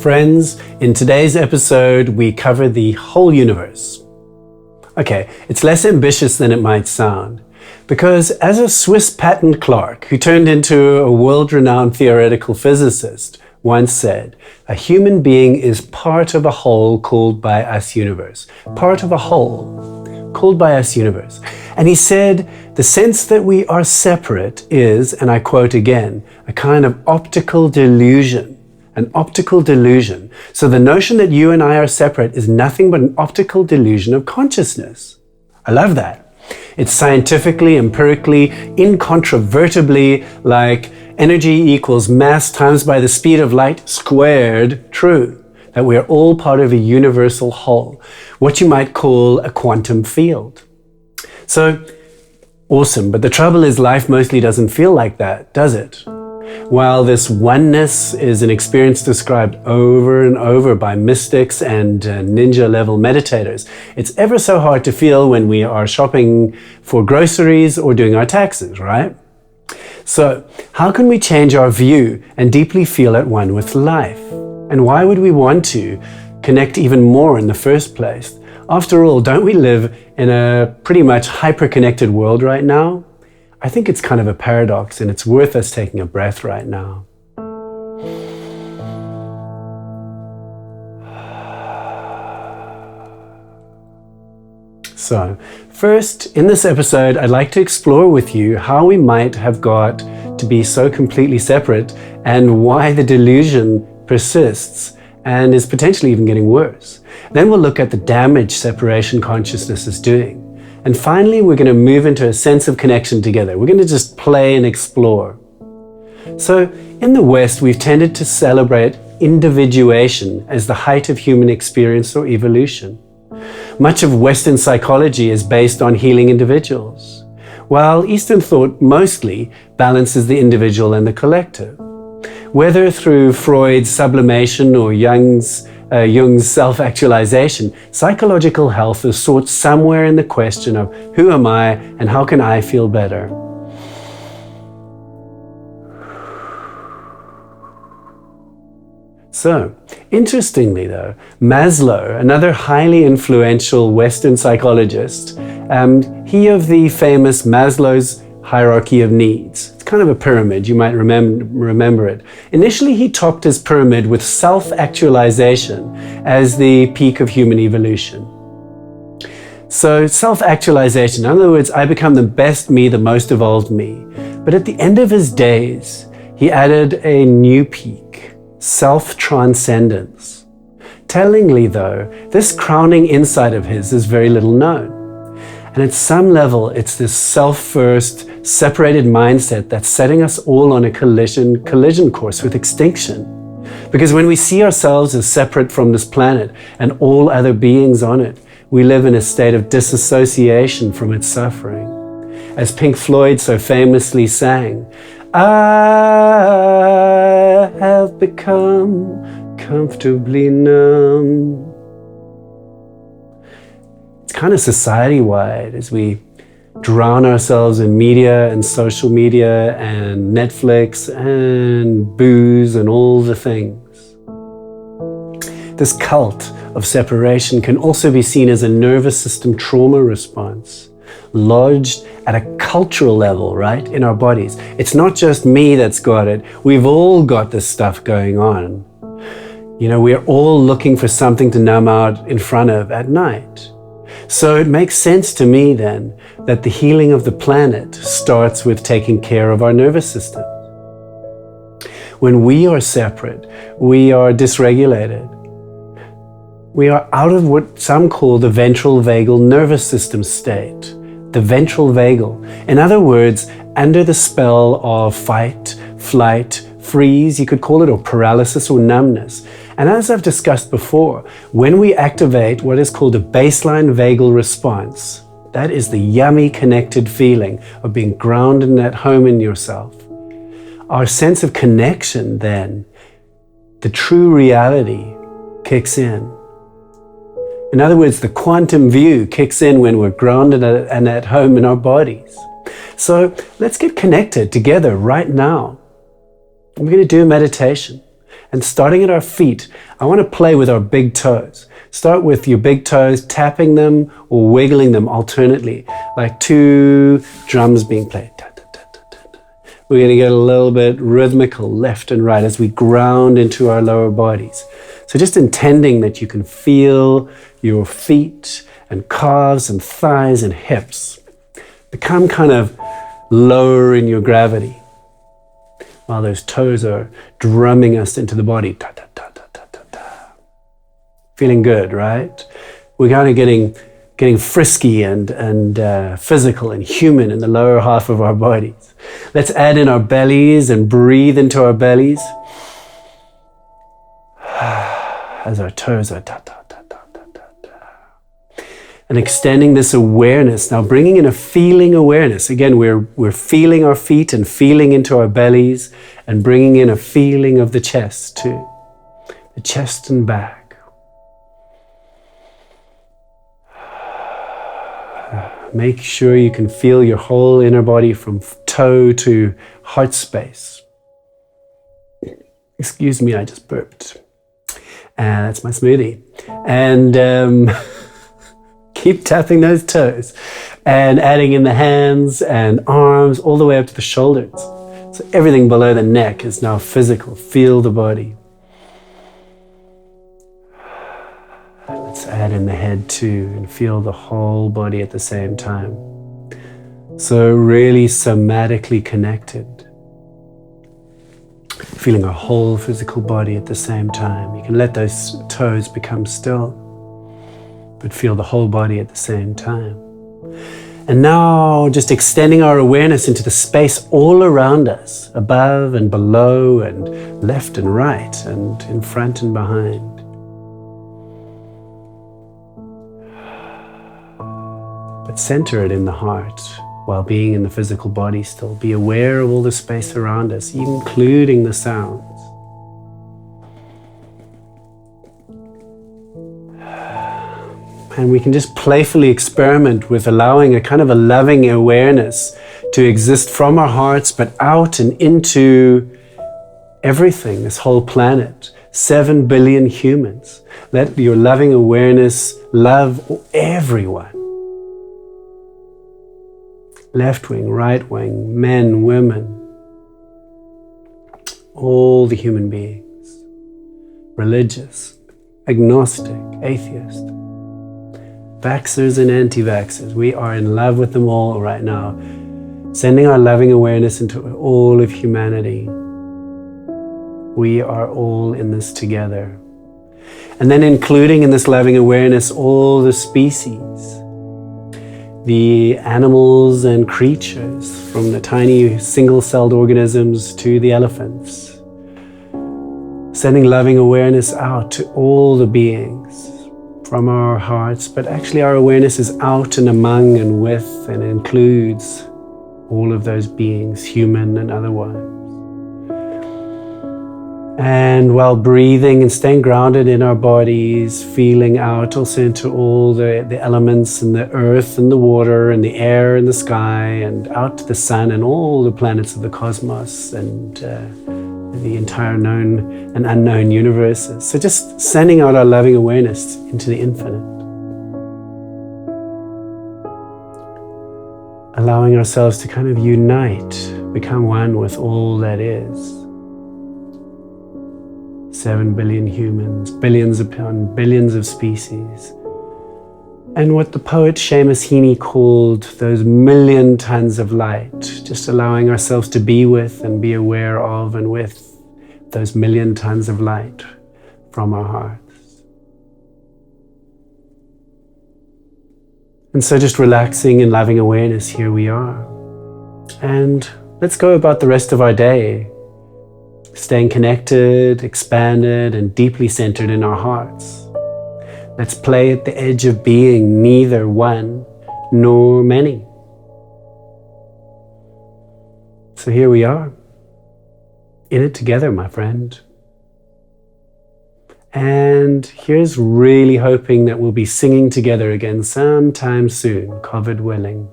Friends, in today's episode, we cover the whole universe. Okay, it's less ambitious than it might sound, because as a Swiss patent clerk who turned into a world-renowned theoretical physicist once said, a human being is part of a whole called by us universe. Part of a whole called by us universe. And he said, the sense that we are separate is, and I quote again, a kind of optical delusion. An optical delusion. So the notion that you and I are separate is nothing but an optical delusion of consciousness. I love that. It's scientifically, empirically, incontrovertibly like energy equals mass times by the speed of light squared true. That we are all part of a universal whole. What you might call a quantum field. So, awesome. But the trouble is life mostly doesn't feel like that, does it? While this oneness is an experience described over and over by mystics and ninja-level meditators, it's ever so hard to feel when we are shopping for groceries or doing our taxes, right? So, how can we change our view and deeply feel at one with life? And why would we want to connect even more in the first place? After all, don't we live in a pretty much hyper-connected world right now? I think it's kind of a paradox, and it's worth us taking a breath right now. So, first, in this episode, I'd like to explore with you how we might have got to be so completely separate and why the delusion persists and is potentially even getting worse. Then we'll look at the damage separation consciousness is doing. And finally, we're going to move into a sense of connection together. We're going to just play and explore. So, in the West, we've tended to celebrate individuation as the height of human experience or evolution. Much of Western psychology is based on healing individuals, while Eastern thought mostly balances the individual and the collective. Whether through Freud's sublimation or Jung's self-actualization, psychological health is sought somewhere in the question of who am I and how can I feel better? So, interestingly though, Maslow, another highly influential Western psychologist, he of the famous Maslow's hierarchy of needs. It's kind of a pyramid, you might remember it. Initially, he topped his pyramid with self-actualization as the peak of human evolution. So self-actualization, in other words, I become the best me, the most evolved me. But at the end of his days, he added a new peak, self-transcendence. Tellingly though, this crowning insight of his is very little known. And at some level, it's this self-first, separated mindset that's setting us all on a collision course with extinction. Because when we see ourselves as separate from this planet and all other beings on it, we live in a state of disassociation from its suffering. As Pink Floyd so famously sang, I have become comfortably numb. Kind of society-wide as we drown ourselves in media and social media and Netflix and booze and all the things. This cult of separation can also be seen as a nervous system trauma response, lodged at a cultural level, right, in our bodies. It's not just me that's got it. We've all got this stuff going on. You know, we're all looking for something to numb out in front of at night. So it makes sense to me then that the healing of the planet starts with taking care of our nervous system. When we are separate, we are dysregulated. We are out of what some call the ventral vagal nervous system state. The ventral vagal. In other words, under the spell of fight, flight, freeze, you could call it, or paralysis or numbness. And as I've discussed before, when we activate what is called a baseline vagal response, that is the yummy connected feeling of being grounded and at home in yourself. Our sense of connection then, the true reality, kicks in. In other words, the quantum view kicks in when we're grounded and at home in our bodies. So let's get connected together right now. We're going to do a meditation. And starting at our feet, I want to play with our big toes. Start with your big toes, tapping them or wiggling them alternately, like two drums being played. We're going to get a little bit rhythmical left and right as we ground into our lower bodies. So just intending that you can feel your feet and calves and thighs and hips become kind of lower in your gravity while those toes are drumming us into the body. Feeling good, right? We're kind of getting frisky and physical and human in the lower half of our bodies. Let's add in our bellies and breathe into our bellies as our toes are and extending this awareness, now bringing in a feeling awareness. Again, we're feeling our feet and feeling into our bellies and bringing in a feeling of the chest too. The chest and back. Make sure you can feel your whole inner body from toe to heart space. Excuse me, I just burped. That's my smoothie. And keep tapping those toes and adding in the hands and arms all the way up to the shoulders. So everything below the neck is now physical. Feel the body. Let's add in the head too and feel the whole body at the same time. So really somatically connected. Feeling our whole physical body at the same time. You can let those toes become still, but feel the whole body at the same time. And now just extending our awareness into the space all around us, above and below and left and right and in front and behind. But center it in the heart while being in the physical body still. Be aware of all the space around us, including the sounds. And we can just playfully experiment with allowing a kind of a loving awareness to exist from our hearts, but out and into everything, this whole planet. 7 billion humans. Let your loving awareness love everyone. Left wing, right wing, men, women, all the human beings, religious, agnostic, atheist, vaxxers and anti-vaxxers. We are in love with them all right now, sending our loving awareness into all of humanity. We are all in this together. And then including in this loving awareness all the species, the animals and creatures, from the tiny single-celled organisms to the elephants. Sending loving awareness out to all the beings from our hearts, but actually our awareness is out and among and with and includes all of those beings, human and otherwise. And while breathing and staying grounded in our bodies, feeling out also into all the elements and the earth and the water and the air and the sky and out to the sun and all the planets of the cosmos and the entire known and unknown universes. So just sending out our loving awareness into the infinite. Allowing ourselves to kind of unite, become one with all that is. 7 billion humans, billions upon billions of species. And what the poet Seamus Heaney called those million tons of light, just allowing ourselves to be with and be aware of and with those million tons of light from our hearts. And so just relaxing and loving awareness, here we are. And let's go about the rest of our day, staying connected, expanded, and deeply centered in our hearts. Let's play at the edge of being neither one nor many. So here we are, in it together, my friend. And here's really hoping that we'll be singing together again sometime soon, COVID willing.